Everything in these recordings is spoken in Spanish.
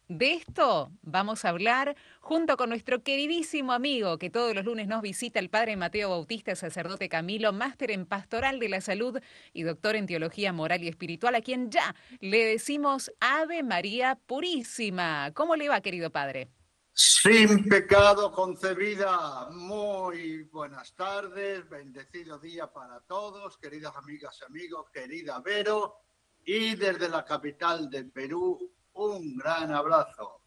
De esto vamos a hablar junto con nuestro queridísimo amigo que todos los lunes nos visita, el padre Mateo Bautista, sacerdote Camilo, máster en Pastoral de la Salud y doctor en Teología Moral y Espiritual, a quien ya le decimos Ave María Purísima. ¿Cómo le va, querido padre? Sin pecado concebida. Muy buenas tardes, bendecido día para todos, queridas amigas y amigos, querida Vero, y desde la capital del Perú, un gran abrazo.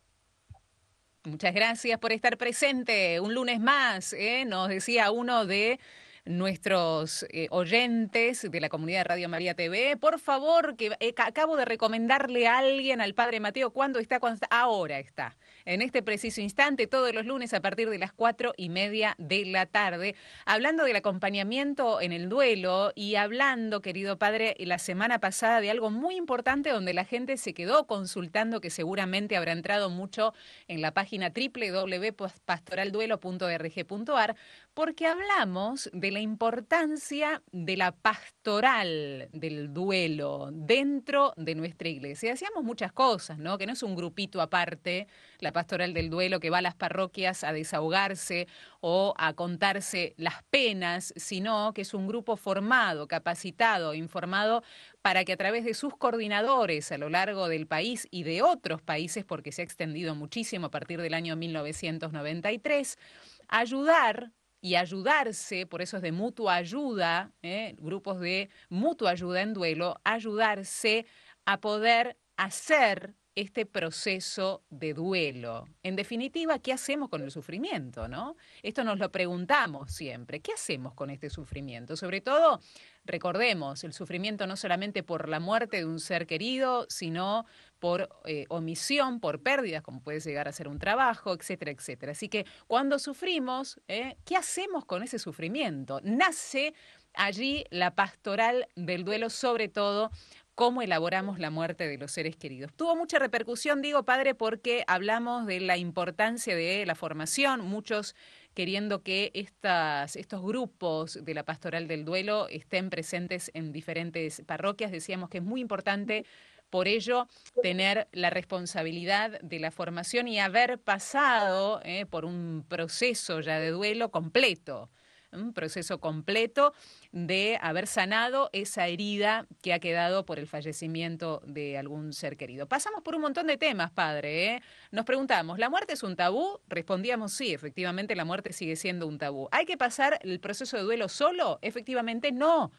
Muchas gracias por estar presente un lunes más, ¿eh? Nos decía uno de nuestros oyentes de la comunidad de Radio María TV, por favor, que acabo de recomendarle a alguien, al padre Mateo, ¿cuándo está? ¿Cuándo está? Ahora está. En este preciso instante, todos los lunes a partir de las 4:30 de la tarde, hablando del acompañamiento en el duelo y hablando, querido padre, la semana pasada de algo muy importante donde la gente se quedó consultando, que seguramente habrá entrado mucho en la página www.pastoralduelo.org.ar, porque hablamos de la importancia de la pastoral del duelo dentro de nuestra iglesia. Hacíamos muchas cosas, ¿no? Que no es un grupito aparte, la pastoral del duelo que va a las parroquias a desahogarse o a contarse las penas, sino que es un grupo formado, capacitado, informado para que a través de sus coordinadores a lo largo del país y de otros países, porque se ha extendido muchísimo a partir del año 1993, ayudar y ayudarse, por eso es de mutua ayuda, grupos de mutua ayuda en duelo, ayudarse a poder hacer este proceso de duelo. En definitiva, ¿qué hacemos con el sufrimiento, no? Esto nos lo preguntamos siempre. ¿Qué hacemos con este sufrimiento? Sobre todo, recordemos, el sufrimiento no solamente por la muerte de un ser querido, sino por omisión, por pérdidas, como puede llegar a ser un trabajo, etcétera, etcétera. Así que cuando sufrimos, ¿qué hacemos con ese sufrimiento? Nace allí la pastoral del duelo, sobre todo cómo elaboramos la muerte de los seres queridos. Tuvo mucha repercusión, digo, padre, porque hablamos de la importancia de la formación, muchos queriendo que estos grupos de la pastoral del duelo estén presentes en diferentes parroquias. Decíamos que es muy importante, por ello, tener la responsabilidad de la formación y haber pasado por un proceso ya de duelo completo, un proceso completo de haber sanado esa herida que ha quedado por el fallecimiento de algún ser querido. Pasamos por un montón de temas, padre, ¿eh? Nos preguntamos, ¿la muerte es un tabú? Respondíamos sí, efectivamente la muerte sigue siendo un tabú. ¿Hay que pasar el proceso de duelo solo? Efectivamente no.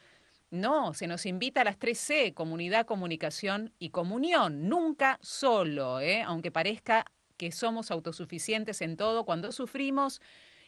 No, se nos invita a las 3C, comunidad, comunicación y comunión, nunca solo, ¿eh? Aunque parezca que somos autosuficientes en todo, cuando sufrimos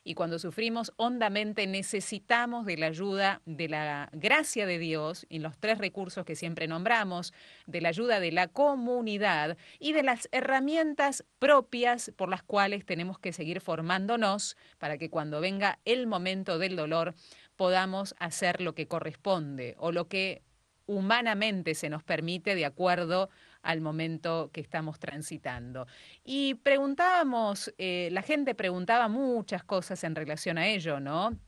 y cuando sufrimos hondamente necesitamos de la ayuda, de la gracia de Dios y los 3 recursos que siempre nombramos, de la ayuda de la comunidad y de las herramientas propias por las cuales tenemos que seguir formándonos para que cuando venga el momento del dolor podamos hacer lo que corresponde o lo que humanamente se nos permite de acuerdo al momento que estamos transitando. Y preguntábamos, la gente preguntaba muchas cosas en relación a ello, ¿no?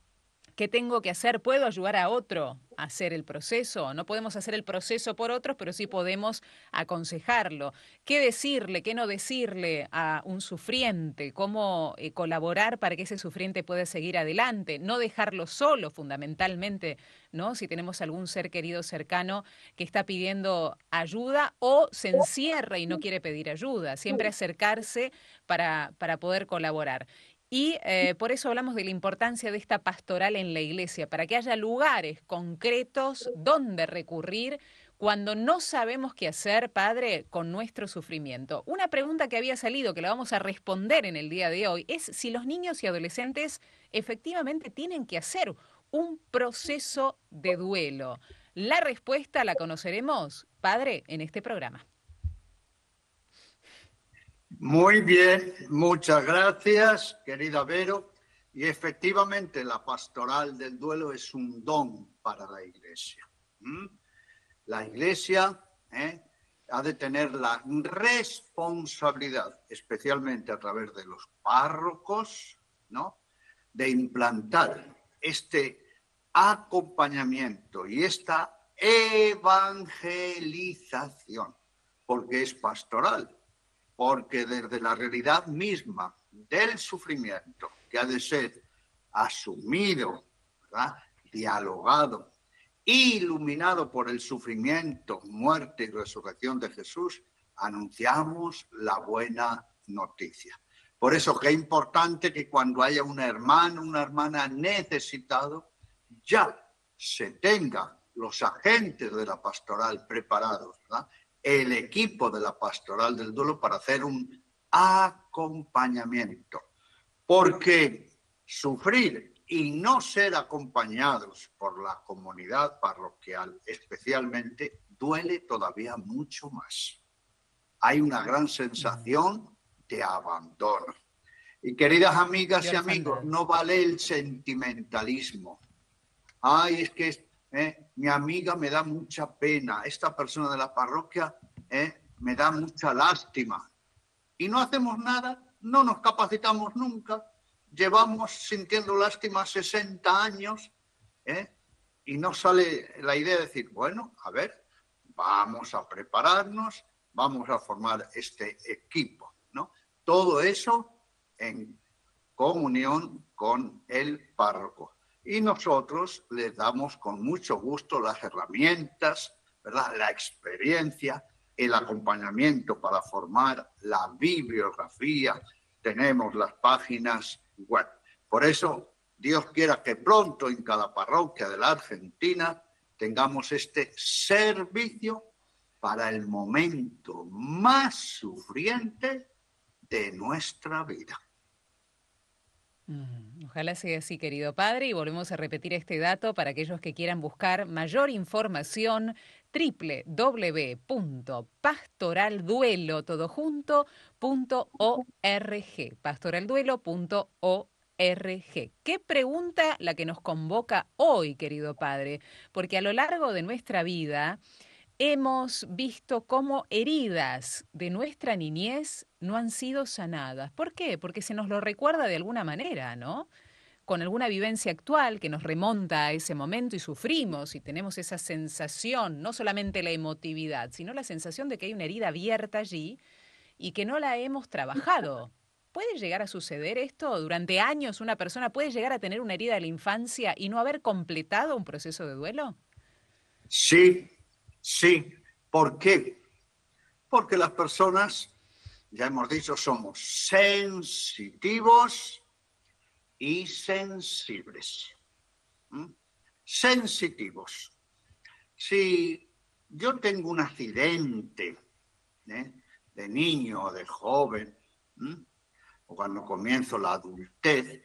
¿Qué tengo que hacer? ¿Puedo ayudar a otro a hacer el proceso? No podemos hacer el proceso por otros, pero sí podemos aconsejarlo. ¿Qué decirle, qué no decirle a un sufriente? ¿Cómo colaborar para que ese sufriente pueda seguir adelante? No dejarlo solo, fundamentalmente, ¿no? Si tenemos algún ser querido cercano que está pidiendo ayuda o se encierra y no quiere pedir ayuda, siempre acercarse para poder colaborar. Y por eso hablamos de la importancia de esta pastoral en la iglesia, para que haya lugares concretos donde recurrir cuando no sabemos qué hacer, Padre, con nuestro sufrimiento. Una pregunta que había salido, que la vamos a responder en el día de hoy, es si los niños y adolescentes efectivamente tienen que hacer un proceso de duelo. La respuesta la conoceremos, Padre, en este programa. Muy bien, muchas gracias, querida Vero. Y efectivamente la pastoral del duelo es un don para la Iglesia. La Iglesia ha de tener la responsabilidad, especialmente a través de los párrocos, ¿no?, de implantar este acompañamiento y esta evangelización, porque es pastoral. porque desde la realidad misma del sufrimiento, que ha de ser asumido, ¿verdad?, dialogado, iluminado por el sufrimiento, muerte y resurrección de Jesús, anunciamos la buena noticia. Por eso que es importante que cuando haya un hermano, una hermana necesitado, ya se tenga los agentes de la pastoral preparados, ¿verdad?, el equipo de la pastoral del duelo para hacer un acompañamiento. Porque sufrir y no ser acompañados por la comunidad parroquial especialmente duele todavía mucho más. Hay una gran sensación de abandono. Y queridas amigas y amigos, no vale el sentimentalismo. Ay, es que mi amiga me da mucha pena, esta persona de la parroquia me da mucha lástima. Y no hacemos nada, no nos capacitamos nunca, llevamos sintiendo lástima 60 años, y no sale la idea de decir, bueno, a ver, vamos a prepararnos, vamos a formar este equipo, ¿no? Todo eso en comunión con el párroco. Y nosotros les damos con mucho gusto las herramientas, ¿verdad?, la experiencia, el acompañamiento para formar la bibliografía. Tenemos las páginas web. Por eso, Dios quiera que pronto en cada parroquia de la Argentina tengamos este servicio para el momento más sufriente de nuestra vida. Ojalá sea así, querido padre, y volvemos a repetir este dato para aquellos que quieran buscar mayor información: www.pastoralduelo.org, pastoralduelo.org. ¿Qué pregunta la que nos convoca hoy, querido padre? Porque a lo largo de nuestra vida hemos visto cómo heridas de nuestra niñez no han sido sanadas. ¿Por qué? Porque se nos lo recuerda de alguna manera, ¿no? Con alguna vivencia actual que nos remonta a ese momento y sufrimos y tenemos esa sensación, no solamente la emotividad, sino la sensación de que hay una herida abierta allí y que no la hemos trabajado. ¿Puede llegar a suceder esto? Durante años una persona puede llegar a tener una herida de la infancia y no haber completado un proceso de duelo. Sí, sí. ¿Por qué? Porque las personas, ya hemos dicho, somos sensitivos y sensibles. Sensitivos. Si yo tengo un accidente de niño o de joven, o cuando comienzo la adultez,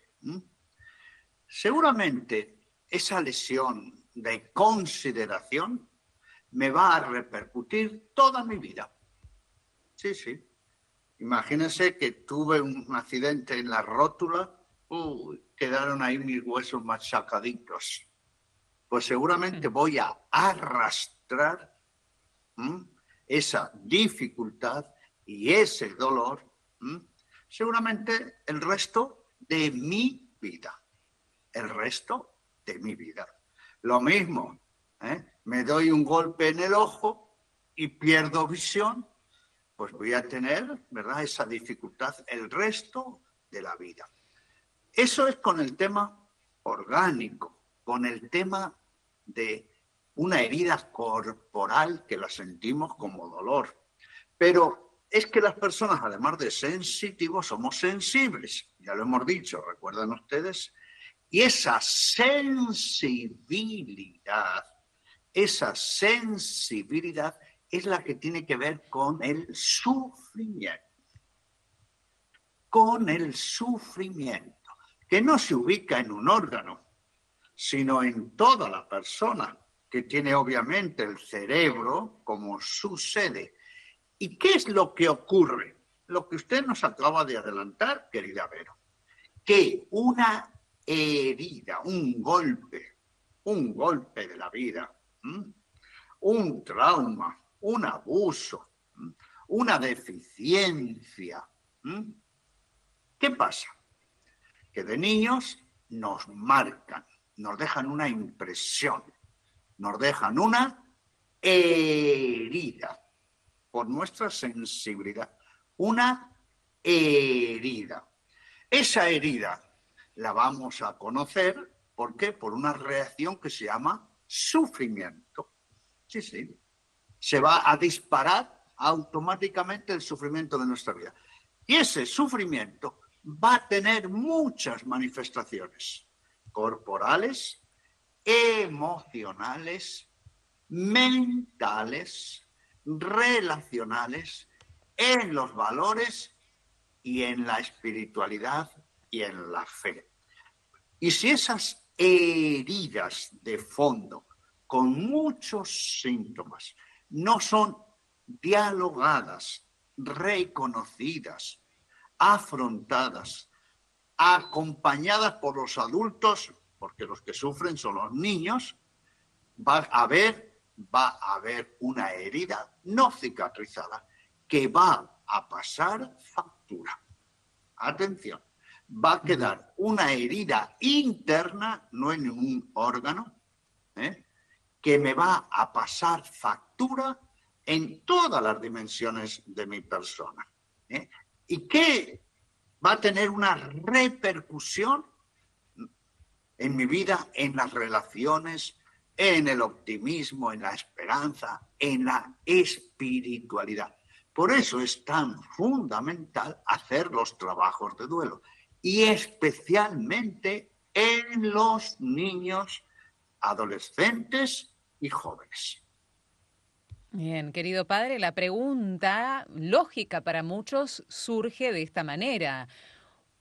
seguramente esa lesión de consideración me va a repercutir toda mi vida. Sí, sí. Imagínense que tuve un accidente en la rótula, quedaron ahí mis huesos machacaditos. Pues seguramente voy a arrastrar esa dificultad y ese dolor, seguramente el resto de mi vida. El resto de mi vida. Lo mismo, me doy un golpe en el ojo y pierdo visión, pues voy a tener, ¿verdad?, esa dificultad el resto de la vida. Eso es con el tema orgánico, con el tema de una herida corporal que la sentimos como dolor. Pero es que las personas, además de sensitivos, somos sensibles. Ya lo hemos dicho, ¿recuerdan ustedes? Y esa sensibilidad es la que tiene que ver con el sufrimiento. Con el sufrimiento, que no se ubica en un órgano, sino en toda la persona, que tiene obviamente el cerebro como su sede. ¿Y qué es lo que ocurre? Lo que usted nos acaba de adelantar, querida Vero, que una herida, un golpe de la vida, un trauma, un abuso, una deficiencia. ¿Qué pasa? Que de niños nos marcan, nos dejan una impresión, nos dejan una herida por nuestra sensibilidad. una herida. Esa herida la vamos a conocer, ¿por qué? Por una reacción que se llama sufrimiento. Sí, sí. Se va a disparar automáticamente el sufrimiento de nuestra vida. Y ese sufrimiento va a tener muchas manifestaciones corporales, emocionales, mentales, relacionales, en los valores y en la espiritualidad y en la fe. Y si esas heridas de fondo, con muchos síntomas, no son dialogadas, reconocidas, afrontadas, acompañadas por los adultos, porque los que sufren son los niños, va a haber una herida no cicatrizada que va a pasar factura. Atención, va a quedar una herida interna, no en ningún órgano, que me va a pasar factura en todas las dimensiones de mi persona. Y que va a tener una repercusión en mi vida, en las relaciones, en el optimismo, en la esperanza, en la espiritualidad. Por eso es tan fundamental hacer los trabajos de duelo, y especialmente en los niños, adolescentes y jóvenes. Bien, querido padre, la pregunta lógica para muchos surge de esta manera.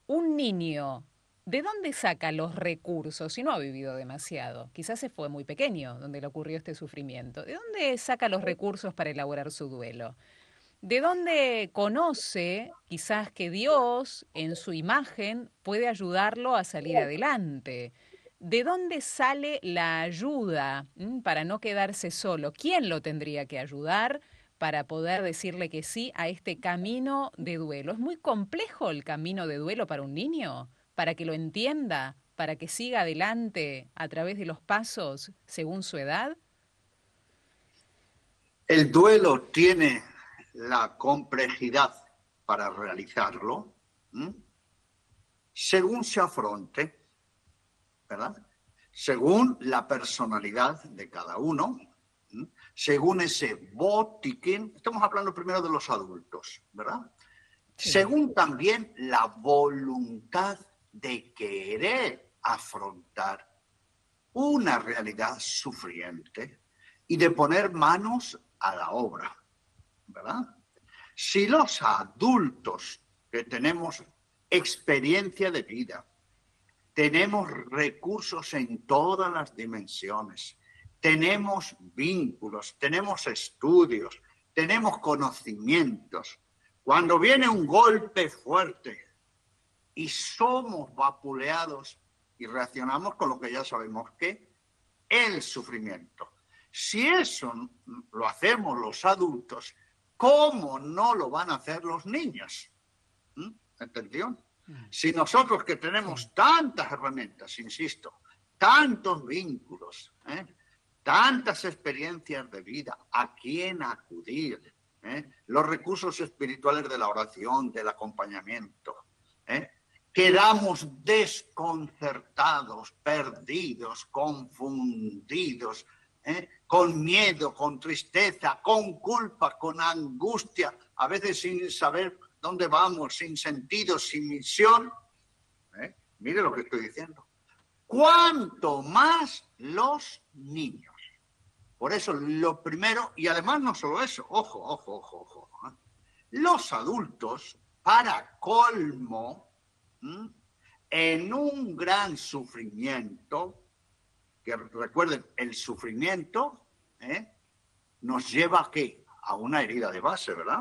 Un niño, ¿de dónde saca los recursos si no ha vivido demasiado? Quizás se fue muy pequeño donde le ocurrió este sufrimiento. ¿De dónde saca los recursos para elaborar su duelo? ¿De dónde conoce quizás que Dios, en su imagen, puede ayudarlo a salir adelante? ¿De dónde sale la ayuda para no quedarse solo? ¿Quién lo tendría que ayudar para poder decirle que sí a este camino de duelo? ¿Es muy complejo el camino de duelo para un niño? ¿Para que lo entienda? ¿Para que siga adelante a través de los pasos según su edad? El duelo tiene la complejidad para realizarlo, según se afronte, ¿verdad? Según la personalidad de cada uno, según ese botiquín. Estamos hablando primero de los adultos, ¿verdad? Sí. Según también la voluntad de querer afrontar una realidad sufriente y de poner manos a la obra, ¿verdad? Si los adultos que tenemos experiencia de vida, tenemos recursos en todas las dimensiones, tenemos vínculos, tenemos estudios, tenemos conocimientos. Cuando viene un golpe fuerte y somos vapuleados y reaccionamos con lo que ya sabemos que el sufrimiento. Si eso lo hacemos los adultos, ¿cómo no lo van a hacer los niños? ¿Entendió? Si nosotros que tenemos tantas herramientas, insisto, tantos vínculos, tantas experiencias de vida, a quién acudir, los recursos espirituales de la oración, del acompañamiento, quedamos desconcertados, perdidos, confundidos, con miedo, con tristeza, con culpa, con angustia, a veces sin saber dónde vamos, sin sentido, sin misión. Mire lo que estoy diciendo. Cuanto más los niños. Por eso lo primero, y además no solo eso, ojo. Los adultos, para colmo, en un gran sufrimiento, que recuerden, el sufrimiento nos lleva ¿a qué? A una herida de base, ¿verdad?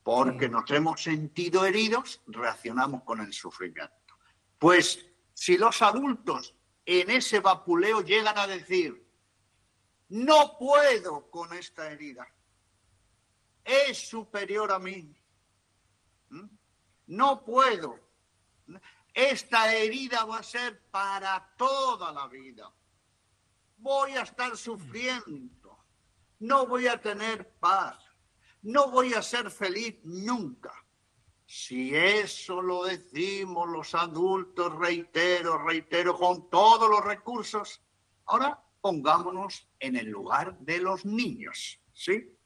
Porque nos hemos sentido heridos, reaccionamos con el sufrimiento. Pues si los adultos en ese vapuleo llegan a decir, no puedo con esta herida, es superior a mí, no puedo, esta herida va a ser para toda la vida, voy a estar sufriendo, no voy a tener paz, no voy a ser feliz nunca. Si eso lo decimos los adultos, reitero, con todos los recursos, ahora pongámonos en el lugar de los niños, ¿sí?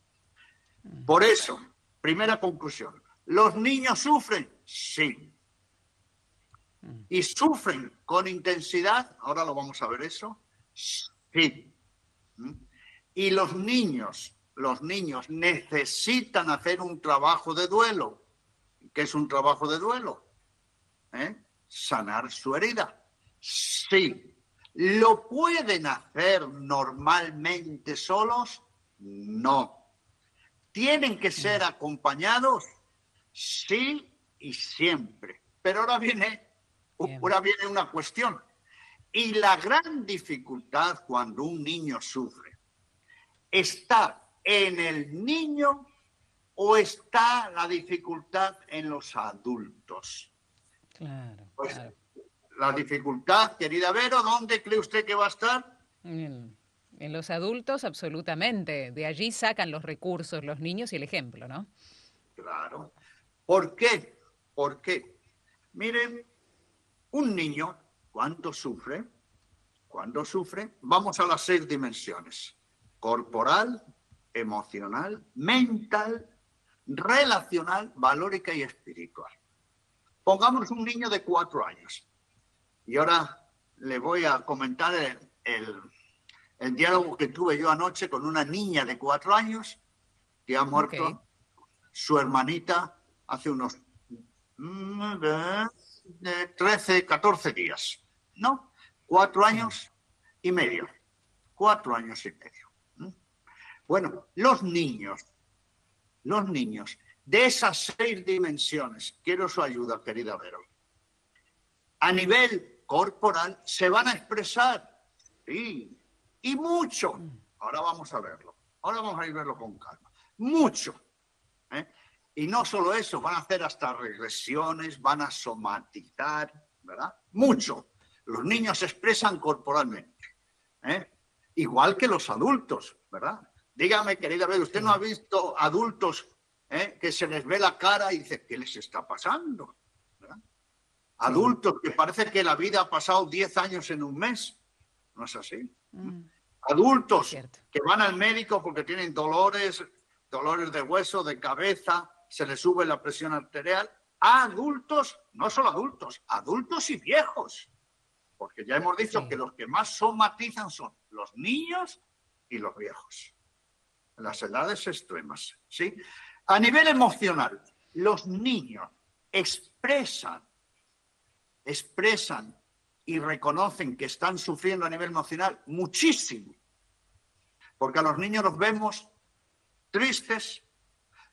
Por eso, primera conclusión, ¿los niños sufren? Sí. ¿Y sufren con intensidad? Ahora lo vamos a ver eso. Sí. Y los niños necesitan hacer un trabajo de duelo. ¿Qué es un trabajo de duelo? Sanar su herida. Sí. ¿Lo pueden hacer normalmente solos? No. ¿Tienen que ser acompañados? Sí y siempre. Pero ahora viene una cuestión. Y la gran dificultad cuando un niño sufre, ¿está en el niño o está la dificultad en los adultos? Claro, Pues, claro. la dificultad, querida Vero, ¿dónde cree usted que va a estar? En los adultos, absolutamente. De allí sacan los recursos los niños y el ejemplo, ¿no? Claro. ¿Por qué? ¿Por qué? Miren, un niño, cuando sufre, vamos a las 6 dimensiones: corporal, emocional, mental, relacional, valórica y espiritual. Pongamos un niño de 4 años. Y ahora le voy a comentar el diálogo que tuve yo anoche con una niña de 4 años que ha muerto su hermanita hace unos 13, 14 días, ¿no? 4 años y medio. 4 años y medio. Bueno, los niños de esas 6 dimensiones, quiero su ayuda, querida Vero. A nivel corporal se van a expresar, sí, y mucho. Ahora vamos a verlo. Ahora vamos a ir a verlo con calma. Mucho. Y no solo eso, van a hacer hasta regresiones, van a somatizar, ¿verdad? Mucho. Los niños se expresan corporalmente, igual que los adultos, ¿verdad? Dígame, querida Vero, ¿usted no ha visto adultos que se les ve la cara y dice, ¿qué les está pasando? ¿Verdad? Adultos que parece que la vida ha pasado 10 años en un mes. No es así. Adultos que van al médico porque tienen dolores de hueso, de cabeza, se les sube la presión arterial. Adultos, no solo adultos, adultos y viejos. Porque ya hemos dicho que los que más somatizan son los niños y los viejos. En las edades extremas, ¿sí? A nivel emocional, los niños expresan y reconocen que están sufriendo a nivel emocional muchísimo. Porque a los niños los vemos tristes,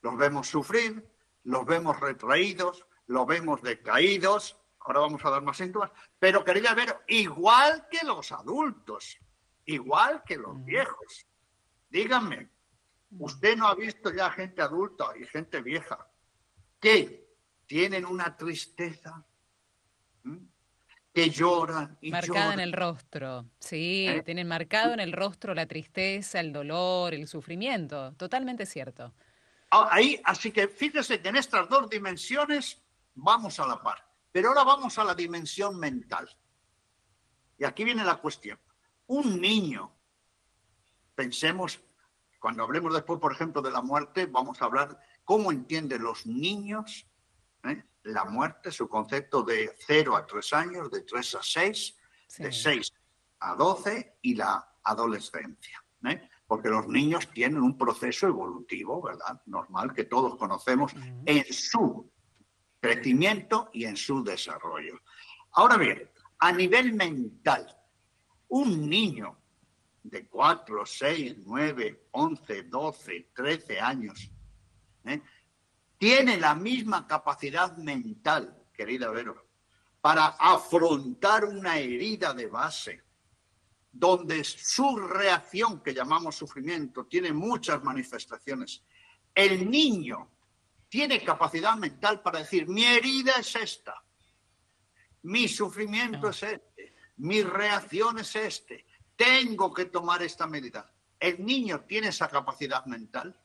los vemos sufrir, los vemos retraídos, los vemos decaídos. Ahora vamos a dar más síntomas. Pero, querida Vero, igual que los adultos, igual que los viejos. Díganme, ¿usted no ha visto ya gente adulta y gente vieja que tienen una tristeza? Que lloran y marcada lloran. en el rostro, sí, tienen marcado en el rostro la tristeza, el dolor, el sufrimiento, totalmente cierto. Ahí, así que fíjese que en estas 2 dimensiones vamos a la par, pero ahora vamos a la dimensión mental. Y aquí viene la cuestión. Un niño, pensemos, cuando hablemos después, por ejemplo, de la muerte, vamos a hablar cómo entienden los niños la muerte, su concepto de 0 a 3 años, de 3 a 6, de 6 a 12 y la adolescencia. Porque los niños tienen un proceso evolutivo, ¿verdad? Normal, que todos conocemos en su crecimiento y en su desarrollo. Ahora bien, a nivel mental, un niño de 4, 6, 9, 11, 12, 13 años, tiene la misma capacidad mental, querida Vero, para afrontar una herida de base, donde su reacción, que llamamos sufrimiento, tiene muchas manifestaciones. El niño tiene capacidad mental para decir, mi herida es esta, mi sufrimiento es este, mi reacción es este, tengo que tomar esta medida. ¿El niño tiene esa capacidad mental?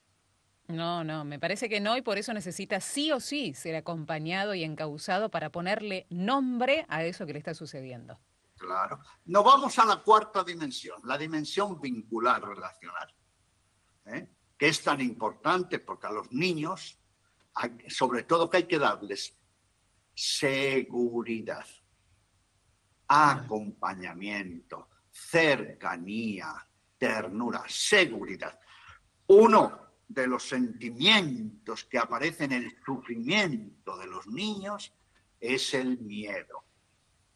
No, no, me parece que no y por eso necesita sí o sí ser acompañado y encauzado para ponerle nombre a eso que le está sucediendo. Claro. Nos vamos a la cuarta dimensión, la dimensión vincular relacional, ¿eh? Que es tan importante porque a los niños, sobre todo que hay que darles seguridad, acompañamiento, cercanía, ternura, seguridad. Uno de los sentimientos que aparecen en el sufrimiento de los niños es el miedo.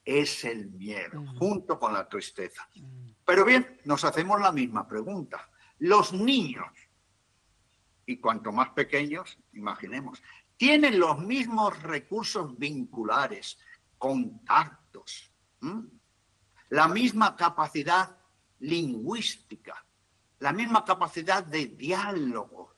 Es el miedo, junto con la tristeza. Pero bien, nos hacemos la misma pregunta. Los niños, y cuanto más pequeños, imaginemos, tienen los mismos recursos vinculares, contactos, la misma capacidad lingüística, la misma capacidad de diálogo,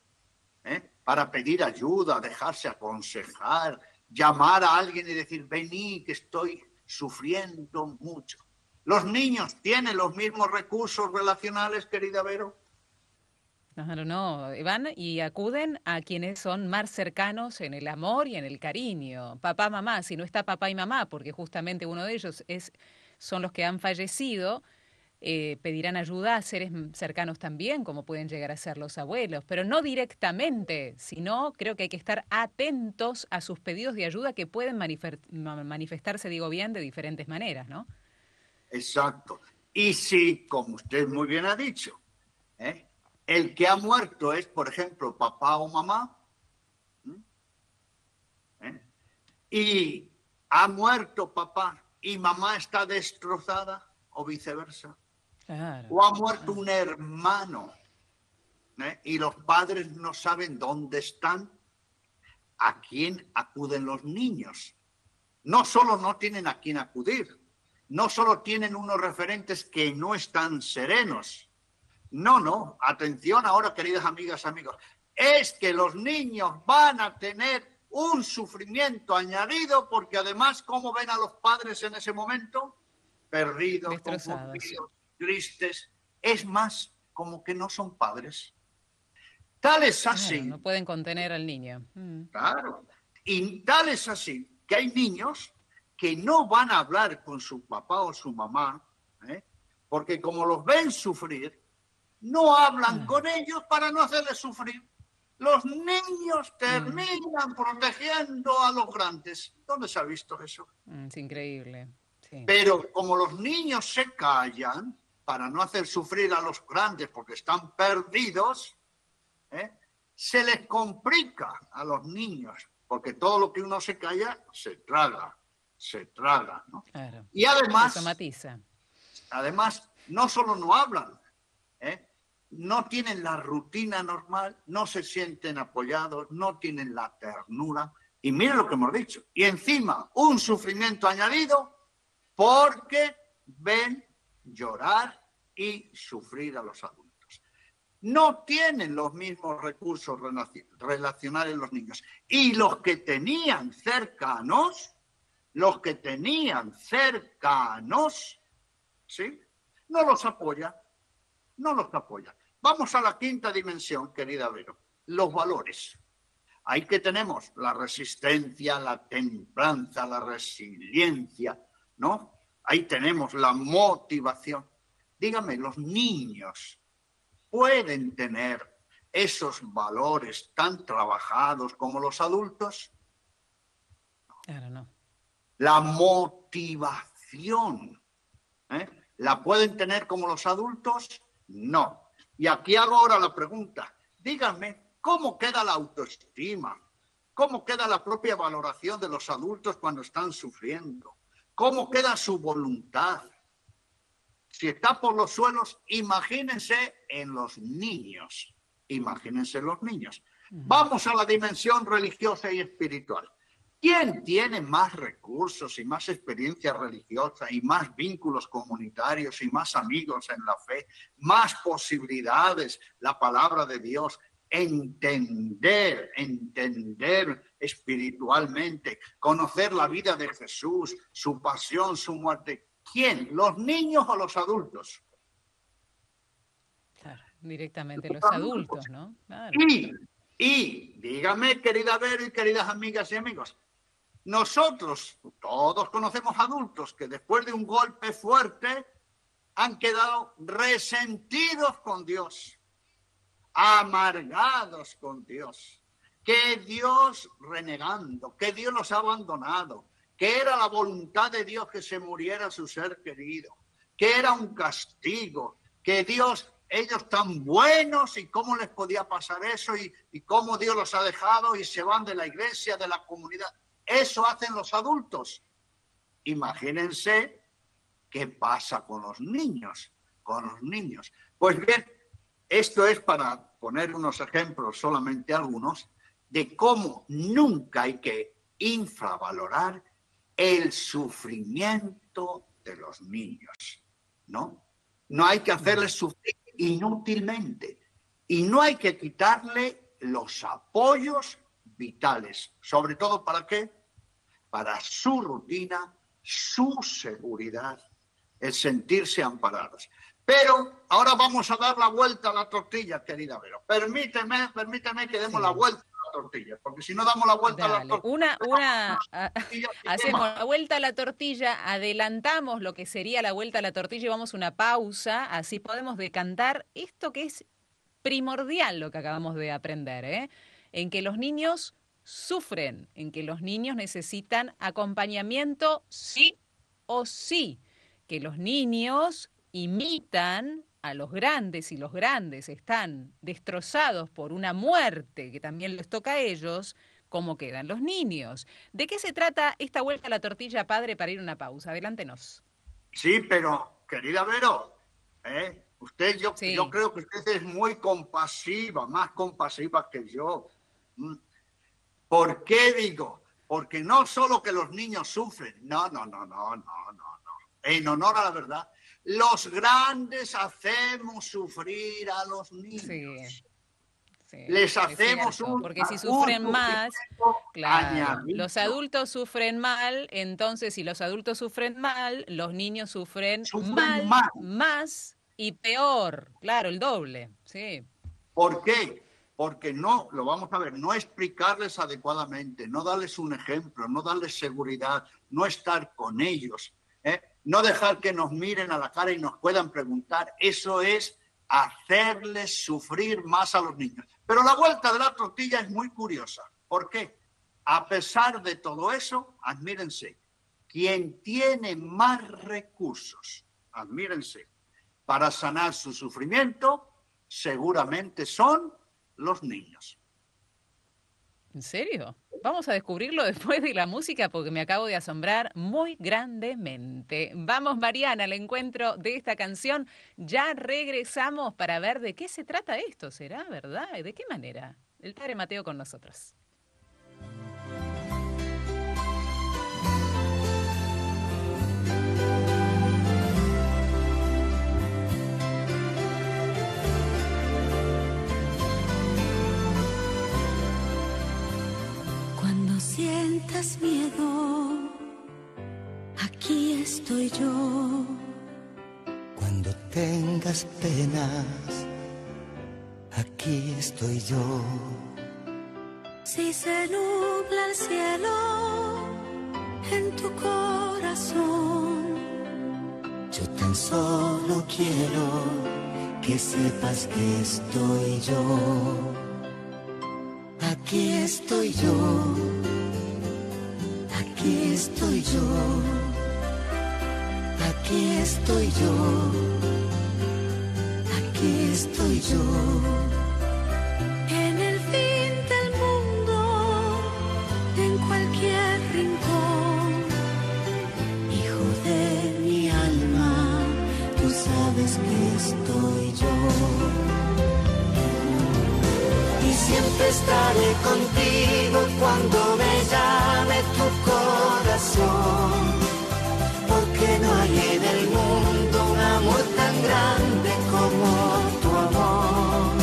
para pedir ayuda, dejarse aconsejar, llamar a alguien y decir, vení, que estoy sufriendo mucho. ¿Los niños tienen los mismos recursos relacionales, querida Vero? Claro, no, van y acuden a quienes son más cercanos en el amor y en el cariño. Papá, mamá, si no está papá y mamá, porque justamente uno de ellos son los que han fallecido, pedirán ayuda a seres cercanos también, como pueden llegar a ser los abuelos, pero no directamente, sino creo que hay que estar atentos a sus pedidos de ayuda que pueden manifestarse, digo bien, de diferentes maneras, ¿no? Exacto. Y si, como usted muy bien ha dicho, el que ha muerto es, por ejemplo, papá o mamá, y ha muerto papá y mamá está destrozada, o viceversa. Claro. O ha muerto un hermano, y los padres no saben dónde están. ¿A quién acuden los niños? No solo no tienen a quién acudir, no solo tienen unos referentes que no están serenos. No, atención ahora, queridas amigas, amigos. Es que los niños van a tener un sufrimiento añadido porque además, ¿cómo ven a los padres en ese momento? Perdidos, Destrozados. confundidos, tristes. Es más, como que no son padres. Tal es Claro, así, no pueden contener al niño. claro, y tal es así que hay niños que no van a hablar con su papá o su mamá, porque como los ven sufrir, no hablan con ellos para no hacerles sufrir. Los niños terminan protegiendo a los grandes. ¿Dónde se ha visto eso? Es increíble. Sí. Pero como los niños se callan para no hacer sufrir a los grandes porque están perdidos, se les complica a los niños, porque todo lo que uno se calla se traga, ¿no? Claro. Y Se somatiza. además, no solo no hablan, no tienen la rutina normal, no se sienten apoyados, no tienen la ternura. Y miren lo que hemos dicho. Y encima, un sufrimiento añadido porque ven llorar y sufrir a los adultos. No tienen los mismos recursos relacionales los niños. Y los que tenían cercanos, ¿sí? No los apoya. Vamos a la quinta dimensión, querida Vero, los valores. Ahí que tenemos la resistencia, la templanza, la resiliencia, ¿no? Ahí tenemos la motivación. Dígame, los niños pueden tener esos valores tan trabajados como los adultos. Claro, no. La motivación, ¿la pueden tener como los adultos? No. Y aquí hago ahora la pregunta. Díganme, ¿cómo queda la autoestima? ¿Cómo queda la propia valoración de los adultos cuando están sufriendo? ¿Cómo queda su voluntad? Si está por los suelos, imagínense en los niños. Vamos a la dimensión religiosa y espiritual. ¿Quién tiene más recursos y más experiencia religiosa y más vínculos comunitarios y más amigos en la fe, más posibilidades, la palabra de Dios, entender espiritualmente, conocer la vida de Jesús, su pasión, su muerte? ¿Quién? ¿Los niños o los adultos? Claro, directamente los adultos, ¿no? Claro. Y Y dígame, querida Vero y queridas amigas y amigos, nosotros todos conocemos adultos que después de un golpe fuerte han quedado resentidos con Dios, amargados con Dios, que Dios renegando, que Dios los ha abandonado, que era la voluntad de Dios que se muriera su ser querido, que era un castigo, que Dios, ellos tan buenos y cómo les podía pasar eso y cómo Dios los ha dejado y se van de la iglesia, de la comunidad. Eso hacen los adultos. Imagínense qué pasa con los niños, Pues bien, esto es para poner unos ejemplos, solamente algunos, de cómo nunca hay que infravalorar el sufrimiento de los niños, ¿no? No hay que hacerles sufrir inútilmente y no hay que quitarle los apoyos vitales. ¿Sobre todo para qué? Para su rutina, su seguridad, el sentirse amparados. Pero ahora vamos a dar la vuelta a la tortilla, querida Vero. Permíteme que demos la vuelta a la tortilla, porque si no damos la vuelta a la tortilla... Hacemos la vuelta a la tortilla, adelantamos lo que sería la vuelta a la tortilla y vamos a una pausa, así podemos decantar esto que es primordial, lo que acabamos de aprender, ¿eh? En que los niños sufren, en que los niños necesitan acompañamiento sí o sí, que los niños imitan a los grandes y los grandes están destrozados por una muerte que también les toca a ellos, ¿cómo quedan los niños? ¿De qué se trata esta vuelta a la tortilla, padre, para ir a una pausa? Adelántenos. Sí, pero, querida Vero, Sí. Yo creo que usted es muy compasiva, más compasiva que yo. ¿Por qué digo? Porque no solo que los niños sufren, no. En honor a la verdad, los grandes hacemos sufrir a los niños. Sí, les hacemos cierto, porque si sufren más, claro, los adultos sufren mal, entonces si los adultos sufren mal, los niños sufren mal, más y peor, claro, el doble, sí. ¿Por qué? Porque no, lo vamos a ver, no explicarles adecuadamente, no darles un ejemplo, no darles seguridad, no estar con ellos, no dejar que nos miren a la cara y nos puedan preguntar, eso es hacerles sufrir más a los niños. Pero la vuelta de la tortilla es muy curiosa. ¿Por qué? A pesar de todo eso, admírense, quien tiene más recursos, admírense, para sanar su sufrimiento, seguramente son los niños. ¿En serio? Vamos a descubrirlo después de la música porque me acabo de asombrar muy grandemente. Vamos, Mariana, al encuentro de esta canción. Ya regresamos para ver de qué se trata esto. ¿Será verdad? ¿De qué manera? El padre Mateo con nosotros. Sientas miedo, aquí estoy yo. Cuando tengas penas, aquí estoy yo. Si se nubla el cielo en tu corazón, yo tan solo quiero que sepas que estoy yo. Aquí estoy yo. Aquí estoy yo, aquí estoy yo, aquí estoy yo. En el fin del mundo, en cualquier rincón, hijo de mi alma, tú sabes que estoy yo. Y siempre estaré contigo cuando me llame tu corazón, porque no hay en el mundo un amor tan grande como tu amor.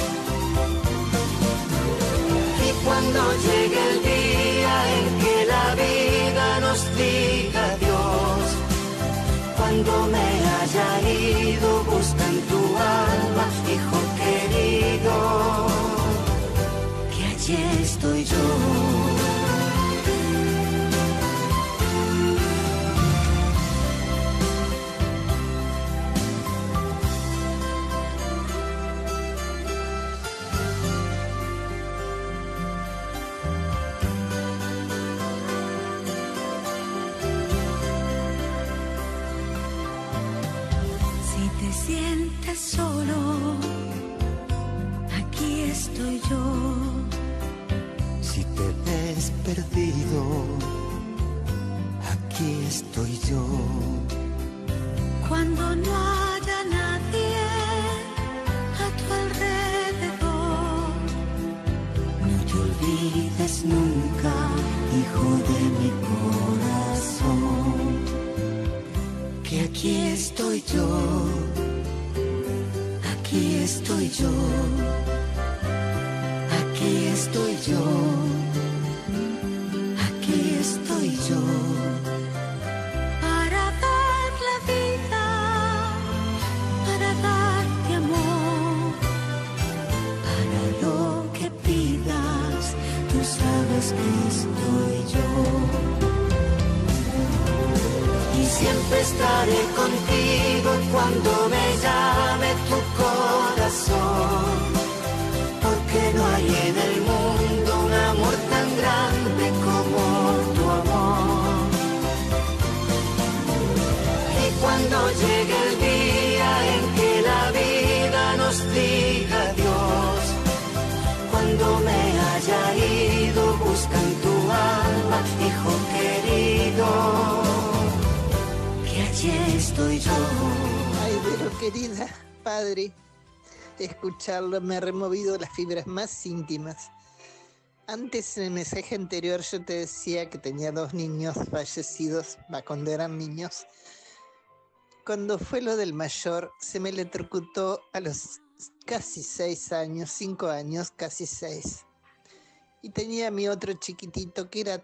Y cuando llegue el día en que la vida nos diga adiós, cuando me haya ido, busca en tu alma, hijo querido, que allí sientes solo, aquí estoy yo. Si te ves perdido, aquí estoy yo. Cuando no haya nadie a tu alrededor, No te olvides nunca, hijo de mi corazón, que aquí estoy yo, aquí estoy yo, aquí estoy yo, aquí estoy yo. para dar la vida, para darte amor, Para lo que pidas, tú sabes que estoy yo. Y siempre estaré contigo cuando me llame tu corazón, porque no hay en el mundo un amor tan grande como tu amor. Y cuando llegue el día en que la vida nos diga adiós, cuando me haya ido, busca en tu alma, hijo querido, que allí estoy yo. Ay, pero querida padre, escucharlo me ha removido las fibras más íntimas. Antes, en el mensaje anterior, yo te decía que tenía 2 niños fallecidos, cuando eran niños. Cuando fue lo del mayor, se me electrocutó a los casi 6 años, 5 años, casi 6. Y tenía a mi otro chiquitito que era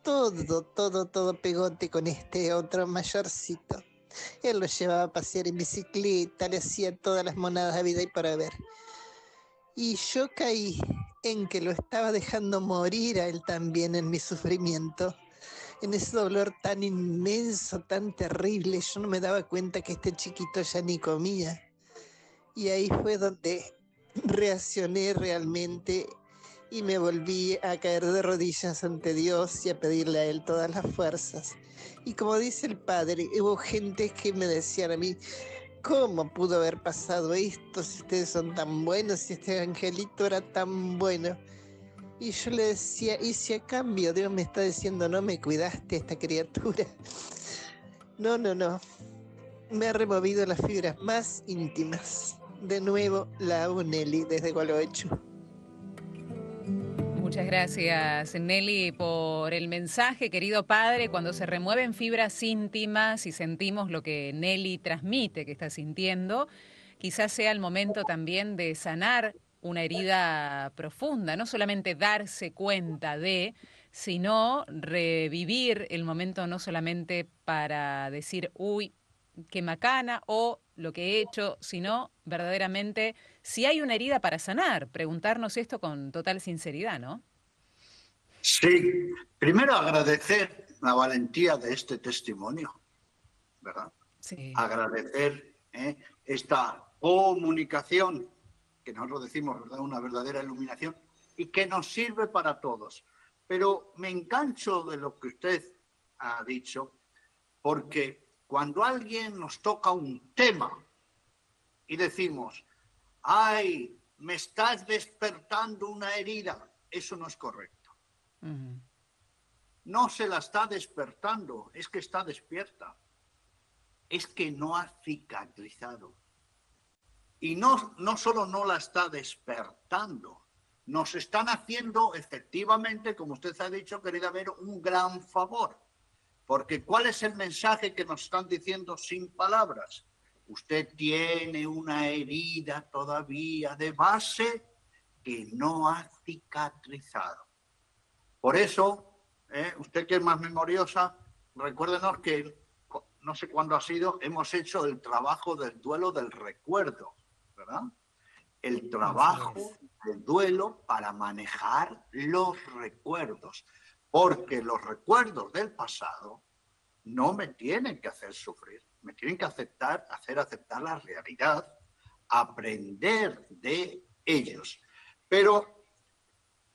todo pegote con este otro mayorcito. Él lo llevaba a pasear en bicicleta, le hacía todas las monadas a vida y por haber. Y yo caí en que lo estaba dejando morir a él también en mi sufrimiento, en ese dolor tan inmenso, tan terrible. Yo no me daba cuenta que este chiquito ya ni comía. Y ahí fue donde reaccioné realmente y me volví a caer de rodillas ante Dios y a pedirle a Él todas las fuerzas. Y como dice el Padre, hubo gente que me decían a mí, ¿cómo pudo haber pasado esto si ustedes son tan buenos, si este angelito era tan bueno? Y yo le decía, y si a cambio Dios me está diciendo, no me cuidaste esta criatura. No. Me ha removido las fibras más íntimas. De nuevo la hago Nelly desde Gualeguaychú. Muchas gracias, Nelly, por el mensaje, querido padre. Cuando se remueven fibras íntimas y sentimos lo que Nelly transmite, que está sintiendo, quizás sea el momento también de sanar una herida profunda, no solamente darse cuenta de, sino revivir el momento no solamente para decir, uy, qué macana, o lo que he hecho, sino verdaderamente si hay una herida para sanar, preguntarnos esto con total sinceridad, ¿no? Sí, primero agradecer la valentía de este testimonio, ¿verdad? Sí. Agradecer esta comunicación, que nosotros decimos, ¿verdad?, una verdadera iluminación, y que nos sirve para todos. Pero me engancho de lo que usted ha dicho, porque cuando alguien nos toca un tema y decimos, ay, me estás despertando una herida, eso no es correcto. Uh-huh. No se la está despertando, es que está despierta. Es que no ha cicatrizado. Y no solo no la está despertando, nos están haciendo efectivamente, como usted ha dicho, querida Vero, un gran favor. Porque ¿cuál es el mensaje que nos están diciendo sin palabras? Usted tiene una herida todavía de base que no ha cicatrizado. Por eso, usted que es más memoriosa, recuérdenos que, no sé cuándo ha sido, hemos hecho el trabajo del duelo del recuerdo, ¿verdad? El trabajo del duelo para manejar los recuerdos. Porque los recuerdos del pasado no me tienen que hacer sufrir, me tienen que hacer aceptar la realidad, aprender de ellos. Pero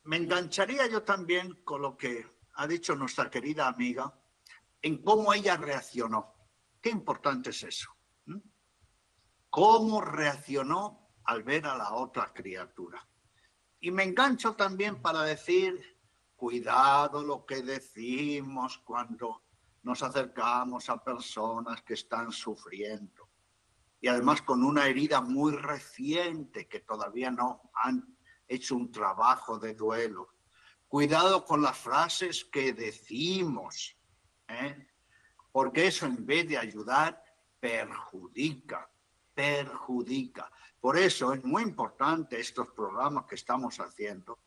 me engancharía yo también con lo que ha dicho nuestra querida amiga, en cómo ella reaccionó. Qué importante es eso. cómo reaccionó al ver a la otra criatura. Y me engancho también para decir, cuidado lo que decimos cuando nos acercamos a personas que están sufriendo. Y además con una herida muy reciente que todavía no han hecho un trabajo de duelo. Cuidado con las frases que decimos, porque eso en vez de ayudar, perjudica. Por eso es muy importante estos programas que estamos haciendo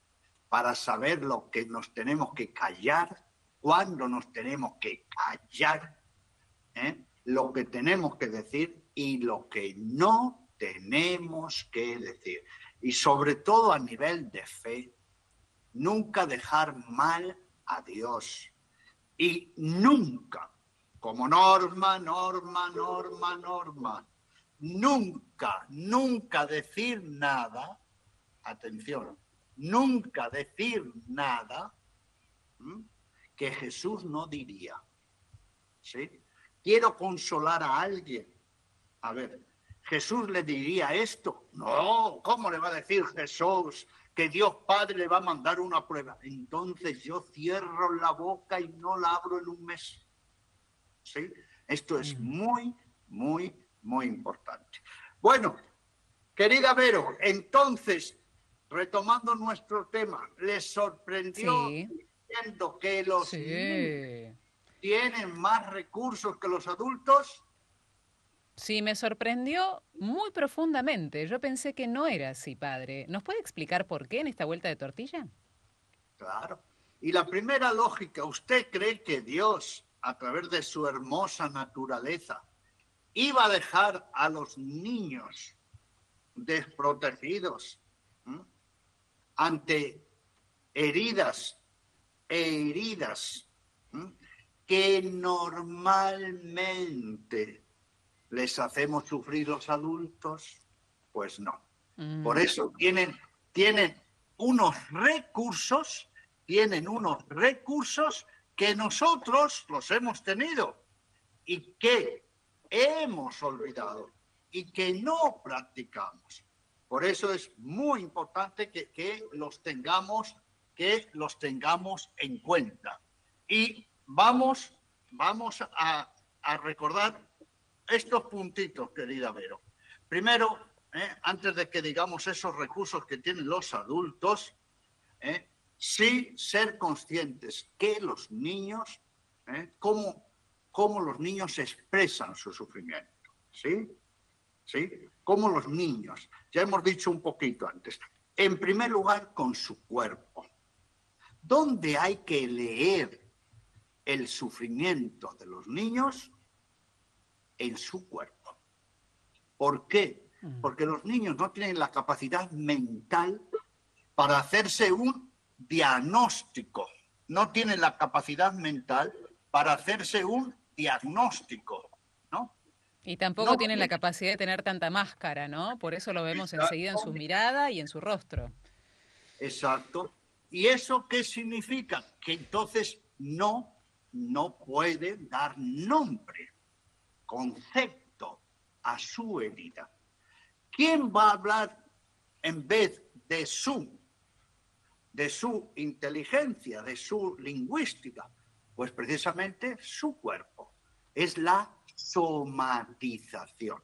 para saber lo que nos tenemos que callar, cuándo nos tenemos que callar, lo que tenemos que decir y lo que no tenemos que decir. Y sobre todo a nivel de fe, nunca dejar mal a Dios. Y nunca, como norma, nunca decir nada, atención, nunca decir nada que Jesús no diría. ¿Sí? Quiero consolar a alguien. A ver, ¿Jesús le diría esto? No, ¿cómo le va a decir Jesús que Dios Padre le va a mandar una prueba? Entonces yo cierro la boca y no la abro en un mes. ¿Sí? Esto es muy importante. Bueno, querida Vero, entonces, retomando nuestro tema, ¿les sorprendió diciendo que los niños tienen más recursos que los adultos? Sí, me sorprendió muy profundamente. Yo pensé que no era así, padre. ¿Nos puede explicar por qué en esta vuelta de tortilla? Claro. Y la primera lógica, ¿usted cree que Dios, a través de su hermosa naturaleza, iba a dejar a los niños desprotegidos ante heridas que normalmente les hacemos sufrir los adultos? Pues no. Por eso tienen unos recursos que nosotros los hemos tenido y que hemos olvidado y que no practicamos. Por eso es muy importante que los tengamos en cuenta. Y vamos a recordar estos puntitos, querida Vero. Primero, antes de que digamos esos recursos que tienen los adultos, sí ser conscientes que los niños, cómo los niños expresan su sufrimiento, ¿sí? Cómo los niños, ya hemos dicho un poquito antes, en primer lugar con su cuerpo. ¿Dónde hay que leer el sufrimiento de los niños? En su cuerpo. ¿Por qué? Porque los niños no tienen la capacidad mental para hacerse un diagnóstico. No tienen la capacidad mental para hacerse un diagnóstico, ¿no? Y tampoco tienen la capacidad de tener tanta máscara, ¿no? Por eso lo vemos enseguida en su mirada y en su rostro. Exacto. ¿Y eso qué significa? Que entonces no pueden dar nombre, concepto a su herida. ¿Quién va a hablar en vez de su inteligencia, de su lingüística? Pues precisamente su cuerpo. Es la somatización.